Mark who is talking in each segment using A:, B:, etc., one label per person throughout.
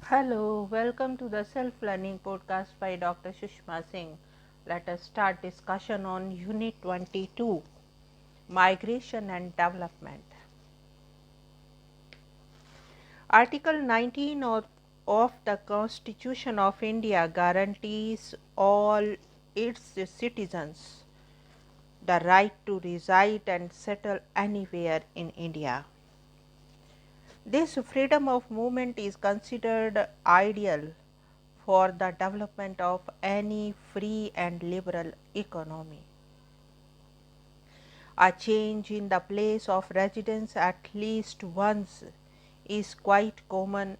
A: Hello, welcome to the self-learning podcast by Dr. Sushma Singh. Let us start discussion on Unit 22, Migration and Development. Article 19 of the Constitution of India guarantees all its citizens the right to reside and settle anywhere in India. This freedom of movement is considered ideal for the development of any free and liberal economy. A change in the place of residence at least once is quite common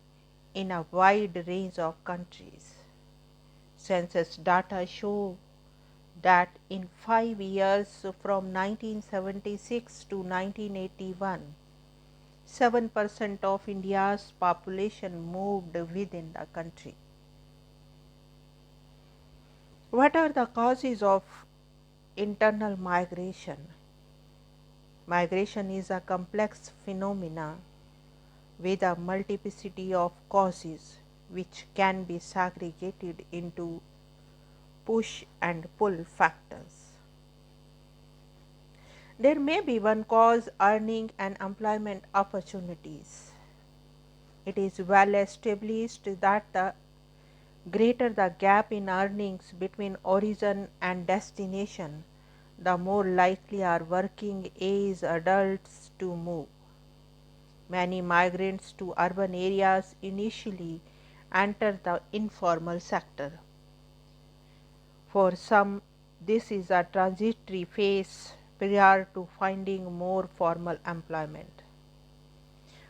A: in a wide range of countries. Census data show that in 5 years from 1976 to 1981, 7% of India's population moved within the country. What are the causes of internal migration? Migration is a complex phenomenon with a multiplicity of causes which can be segregated into push and pull factors. There may be one cause: earning and employment opportunities. It is well established that the greater the gap in earnings between origin and destination, the more likely are working age adults to move. Many migrants to urban areas initially enter the informal sector. For some, this is a transitory phase prior to finding more formal employment.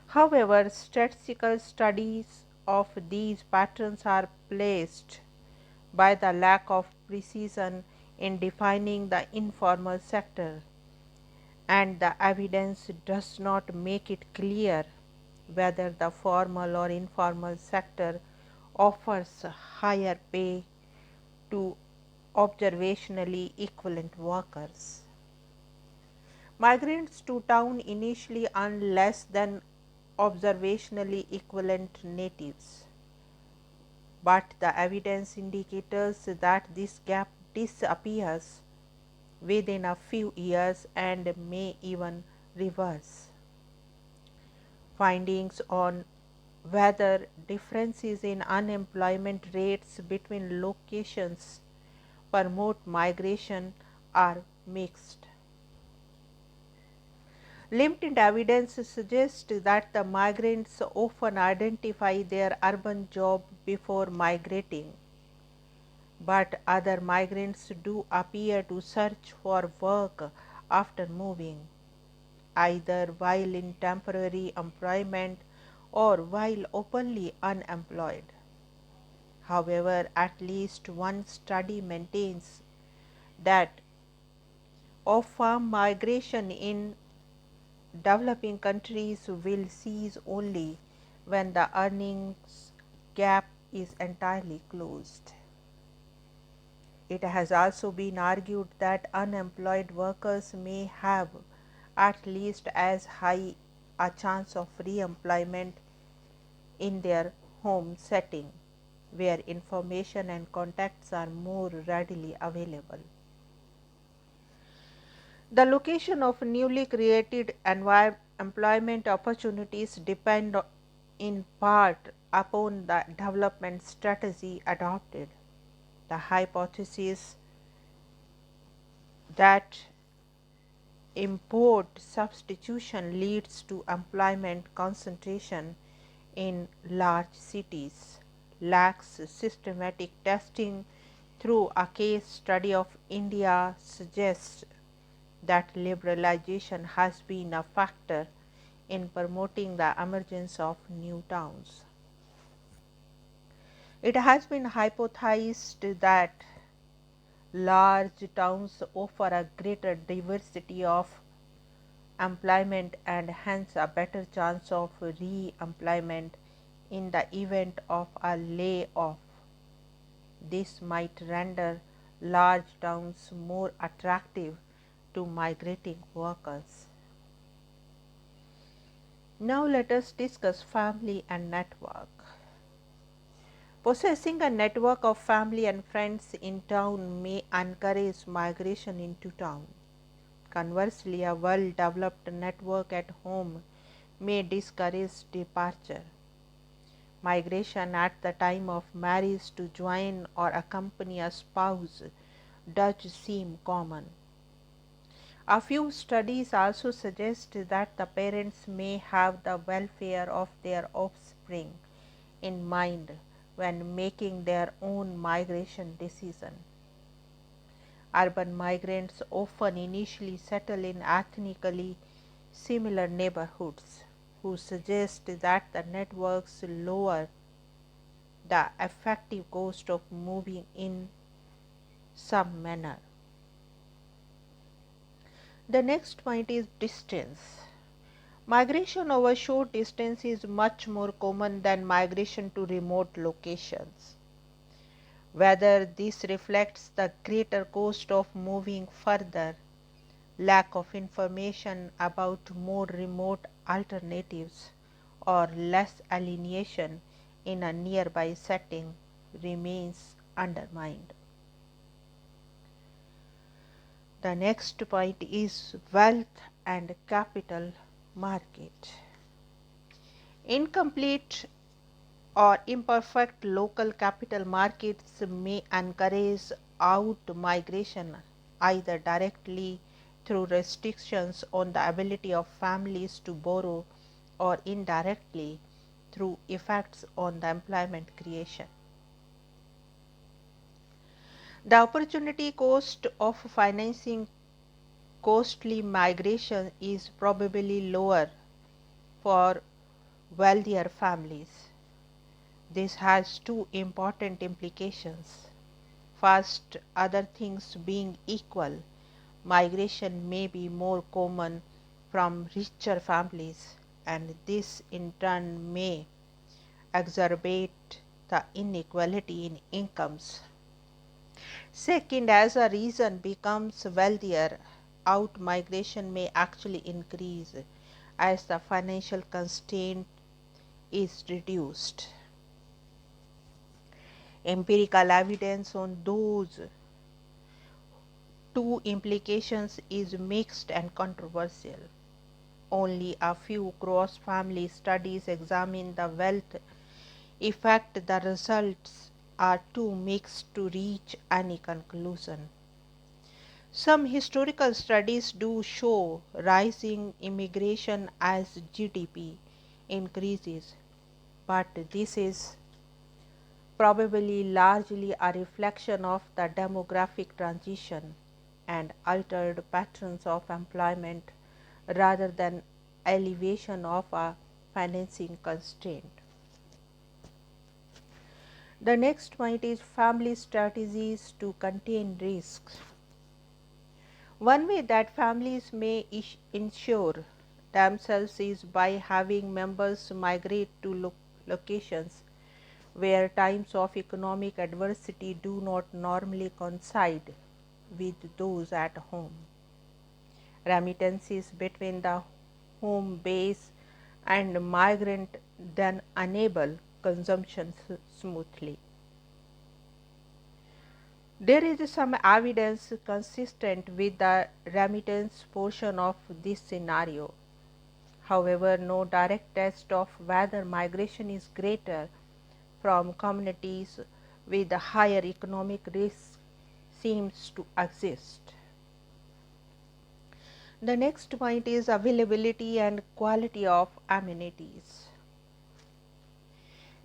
A: However, statistical studies of these patterns are placed by the lack of precision in defining the informal sector, and the evidence does not make it clear whether the formal or informal sector offers higher pay to observationally equivalent workers. Migrants to town initially earn less than observationally equivalent natives, but the evidence indicates that this gap disappears within a few years and may even reverse. Findings on whether differences in unemployment rates between locations promote migration are mixed. Limited evidence suggests that the migrants often identify their urban job before migrating, but other migrants do appear to search for work after moving, either while in temporary employment or while openly unemployed. However, at least one study maintains that off-farm migration in developing countries will cease only when the earnings gap is entirely closed. It has also been argued that unemployed workers may have at least as high a chance of re-employment in their home setting, where information and contacts are more readily available. The location of newly created employment opportunities depend in part upon the development strategy adopted. The hypothesis that import substitution leads to employment concentration in large cities lacks systematic testing through a case study of India suggests that liberalization has been a factor in promoting the emergence of new towns. It has been hypothesized that large towns offer a greater diversity of employment and hence a better chance of re-employment in the event of a layoff. This might render large towns more attractive to migrating workers. Now let us discuss family and network. Possessing a network of family and friends in town may encourage migration into town. Conversely, a well developed network at home may discourage departure. Migration at the time of marriage to join or accompany a spouse does seem common. A few studies also suggest that the parents may have the welfare of their offspring in mind when making their own migration decision. Urban migrants often initially settle in ethnically similar neighborhoods, who suggest that the networks lower the effective cost of moving in some manner. The next point is distance. Migration over short distance is much more common than migration to remote locations. Whether this reflects the greater cost of moving further, lack of information about more remote alternatives, or less alienation in a nearby setting remains undermined. The next point is wealth and capital market. Incomplete or imperfect local capital markets may encourage out migration either directly through restrictions on the ability of families to borrow or indirectly through effects on the employment creation. The opportunity cost of financing costly migration is probably lower for wealthier families. This has two important implications. First, other things being equal, migration may be more common from richer families, and this in turn may exacerbate the inequality in incomes. Second, as a region becomes wealthier, out migration may actually increase as the financial constraint is reduced. Empirical evidence on those two implications is mixed and controversial. Only a few cross family studies examine the wealth effect. The results are too mixed to reach any conclusion. Some historical studies do show rising immigration as GDP increases, but this is probably largely a reflection of the demographic transition and altered patterns of employment rather than elevation of a financing constraint. The next point is family strategies to contain risks. One way that families may ensure themselves is by having members migrate to locations where times of economic adversity do not normally coincide with those at home. Remittances between the home base and migrant then enable consumption smoothly. There is some evidence consistent with the remittance portion of this scenario. However, no direct test of whether migration is greater from communities with higher economic risk seems to exist. The next point is availability and quality of amenities.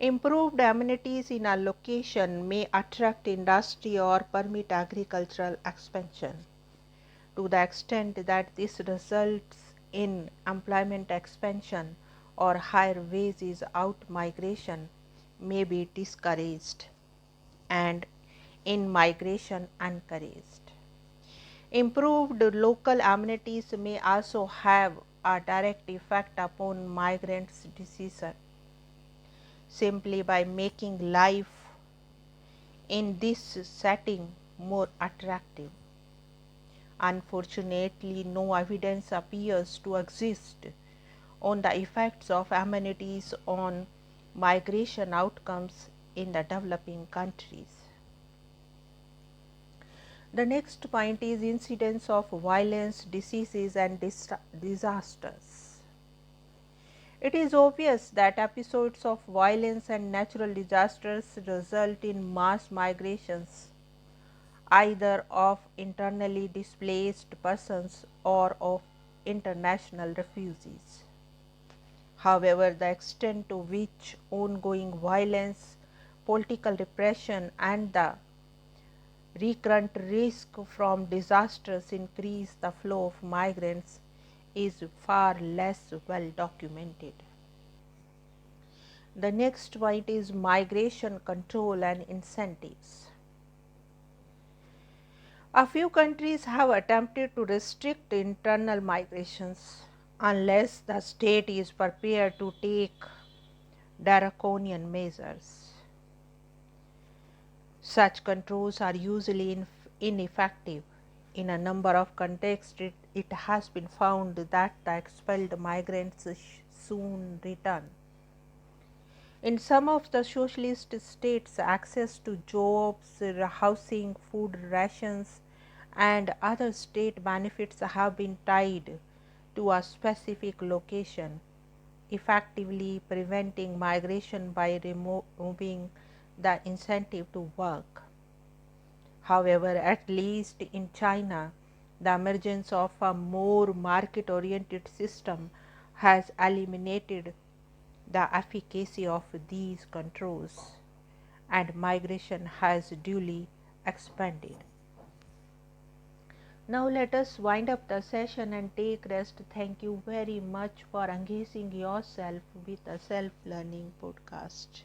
A: Improved amenities in a location may attract industry or permit agricultural expansion. To the extent that this results in employment expansion or higher wages, out migration may be discouraged and in migration encouraged. Improved local amenities may also have a direct effect upon migrants' decision simply by making life in this setting more attractive. Unfortunately, no evidence appears to exist on the effects of amenities on migration outcomes in the developing countries. The next point is incidence of violence, diseases and disasters. It is obvious that episodes of violence and natural disasters result in mass migrations, either of internally displaced persons or of international refugees. However, the extent to which ongoing violence, political repression and the recurrent risk from disasters increase the flow of migrants is far less well documented. The next point is migration control and incentives. A few countries have attempted to restrict internal migrations unless the state is prepared to take draconian measures. Such controls are usually ineffective. In a number of contexts, it has been found that the expelled migrants soon return. In some of the socialist states, access to jobs, housing, food rations, and other state benefits have been tied to a specific location, effectively preventing migration by removing the incentive to work. However, at least in China, the emergence of a more market oriented system has eliminated the efficacy of these controls, and migration has duly expanded. Now let us wind up the session and take rest. Thank you very much for engaging yourself with a self-learning podcast.